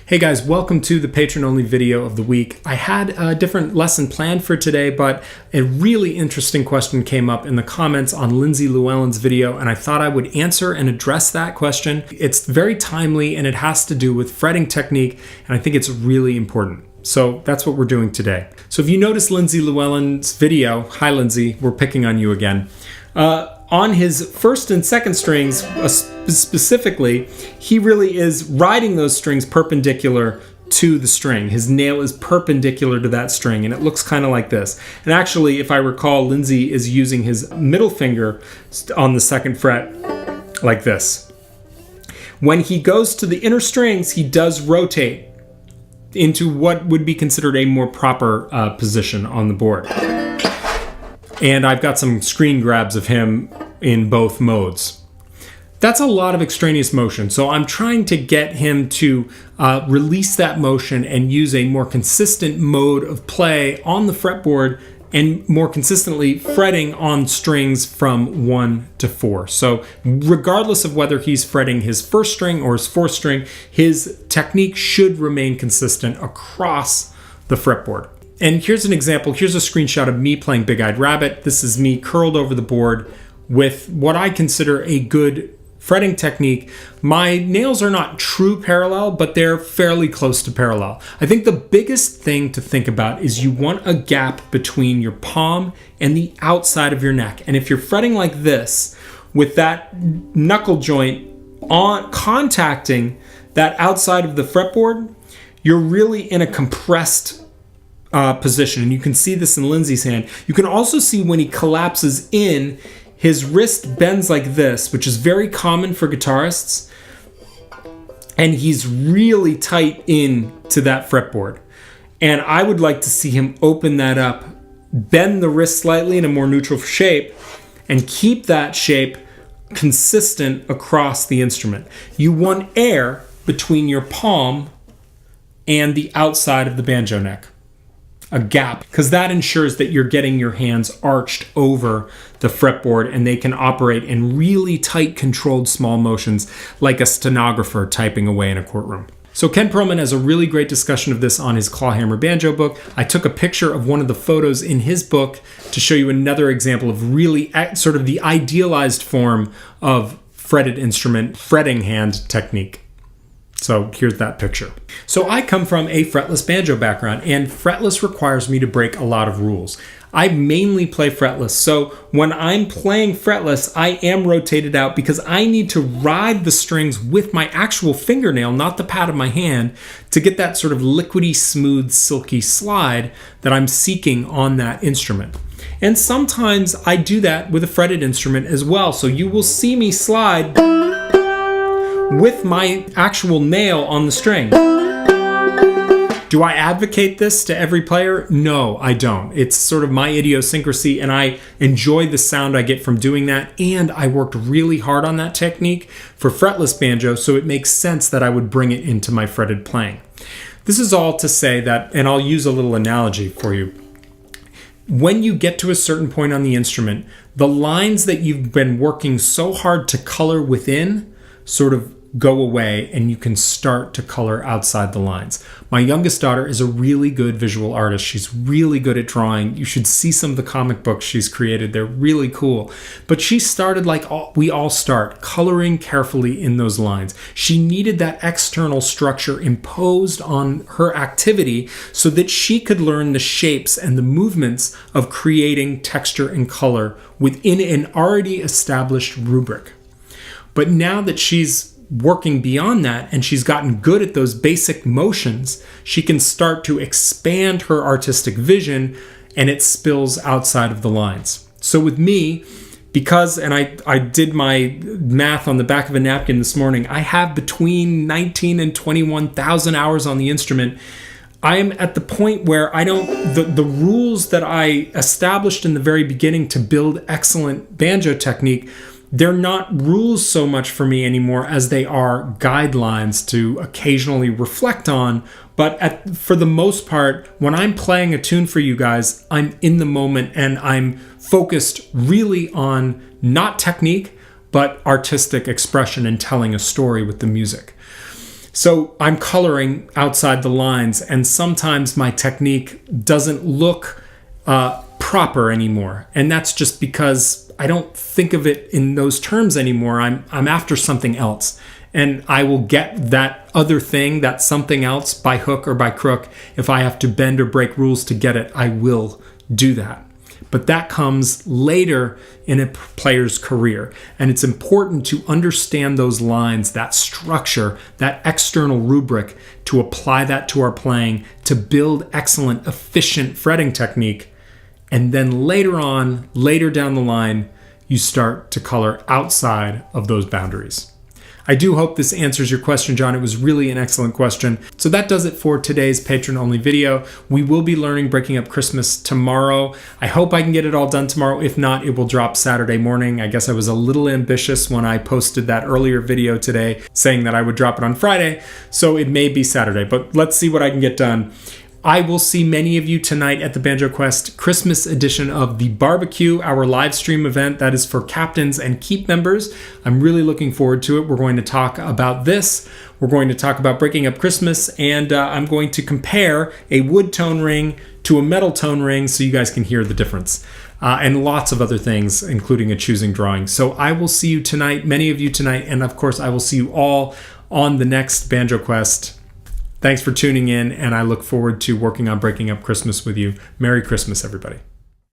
Hey guys, welcome to the patron-only video of the week. I had a different lesson planned for today, but a really interesting question came up in the comments on Lindsay Llewellyn's video, and I thought I would answer and address that question. It's very timely, and it has to do with fretting technique, and I think it's really important. So that's what we're doing today. So if you notice Lindsay Llewellyn's video, hi Lindsay, we're picking on you again. On his first and second strings, specifically, he really is riding those strings perpendicular to the string. His nail is perpendicular to that string, and it looks kind of like this. And actually, if I recall, Lindsay is using his middle finger on the second fret like this. When he goes to the inner strings, he does rotate into what would be considered a more proper position on the board. And I've got some screen grabs of him in both modes. That's a lot of extraneous motion, so I'm trying to get him to release that motion and use a more consistent mode of play on the fretboard and more consistently fretting on strings from 1 to 4. So regardless of whether he's fretting his first string or his fourth string, his technique should remain consistent across the fretboard. And here's an example. Here's a screenshot of me playing Big-Eyed Rabbit. This is me curled over the board with what I consider a good fretting technique. My nails are not true parallel, but they're fairly close to parallel. I think the biggest thing to think about is you want a gap between your palm and the outside of your neck. And if you're fretting like this, with that knuckle joint contacting that outside of the fretboard, you're really in a compressed position, and you can see this in Lindsay's hand. You can also see when he collapses in, his wrist bends like this, which is very common for guitarists, and he's really tight in to that fretboard. And I would like to see him open that up, bend the wrist slightly in a more neutral shape, and keep that shape consistent across the instrument. You want air between your palm and the outside of the banjo neck. A gap, because that ensures that you're getting your hands arched over the fretboard and they can operate in really tight controlled small motions like a stenographer typing away in a courtroom. So Ken Perlman has a really great discussion of this on his Clawhammer Banjo book. I took a picture of one of the photos in his book to show you another example of really sort of the idealized form of fretted instrument fretting hand technique. So here's that picture. So I come from a fretless banjo background, and fretless requires me to break a lot of rules. I mainly play fretless, so when I'm playing fretless, I am rotated out because I need to ride the strings with my actual fingernail, not the pad of my hand, to get that sort of liquidy, smooth, silky slide that I'm seeking on that instrument. And sometimes I do that with a fretted instrument as well, so you will see me slide with my actual nail on the string. Do I advocate this to every player? No, I don't. It's sort of my idiosyncrasy, and I enjoy the sound I get from doing that, and I worked really hard on that technique for fretless banjo, so it makes sense that I would bring it into my fretted playing. This is all to say that, and I'll use a little analogy for you. When you get to a certain point on the instrument, the lines that you've been working so hard to color within sort of go away, and you can start to color outside the lines. My youngest daughter is a really good visual artist. She's really good at drawing. You should see some of the comic books she's created. They're really cool. But she started like we all start, coloring carefully in those lines. She needed that external structure imposed on her activity so that she could learn the shapes and the movements of creating texture and color within an already established rubric. But now that she's working beyond that and she's gotten good at those basic motions, she can start to expand her artistic vision, and it spills outside of the lines. So with me, because, and I did my math on the back of a napkin this morning, I have between 19 and 21,000 hours on the instrument. I am at the point where I don't, the rules that I established in the very beginning to build excellent banjo technique, they're not rules so much for me anymore as they are guidelines to occasionally reflect on. But for the most part, when I'm playing a tune for you guys, I'm in the moment and I'm focused really on not technique, but artistic expression and telling a story with the music. So I'm coloring outside the lines, and sometimes my technique doesn't look proper anymore. And that's just because I don't think of it in those terms anymore. I'm after something else. And I will get that other thing, that something else, by hook or by crook. If I have to bend or break rules to get it, I will do that. But that comes later in a player's career. And it's important to understand those lines, that structure, that external rubric, to apply that to our playing, to build excellent, efficient fretting technique. And then later on, later down the line, you start to color outside of those boundaries. I do hope this answers your question, John. It was really an excellent question. So that does it for today's patron-only video. We will be learning Breaking Up Christmas tomorrow. I hope I can get it all done tomorrow. If not, it will drop Saturday morning. I guess I was a little ambitious when I posted that earlier video today saying that I would drop it on Friday. So it may be Saturday, but let's see what I can get done. I will see many of you tonight at the Banjo Quest Christmas edition of The Barbecue, our live stream event that is for captains and keep members. I'm really looking forward to it. We're going to talk about this. We're going to talk about Breaking Up Christmas, and I'm going to compare a wood tone ring to a metal tone ring so you guys can hear the difference. And lots of other things, including a choosing drawing. So I will see you tonight, many of you tonight, and of course I will see you all on the next Banjo Quest. Thanks for tuning in, and I look forward to working on Breaking Up Christmas with you. Merry Christmas, everybody.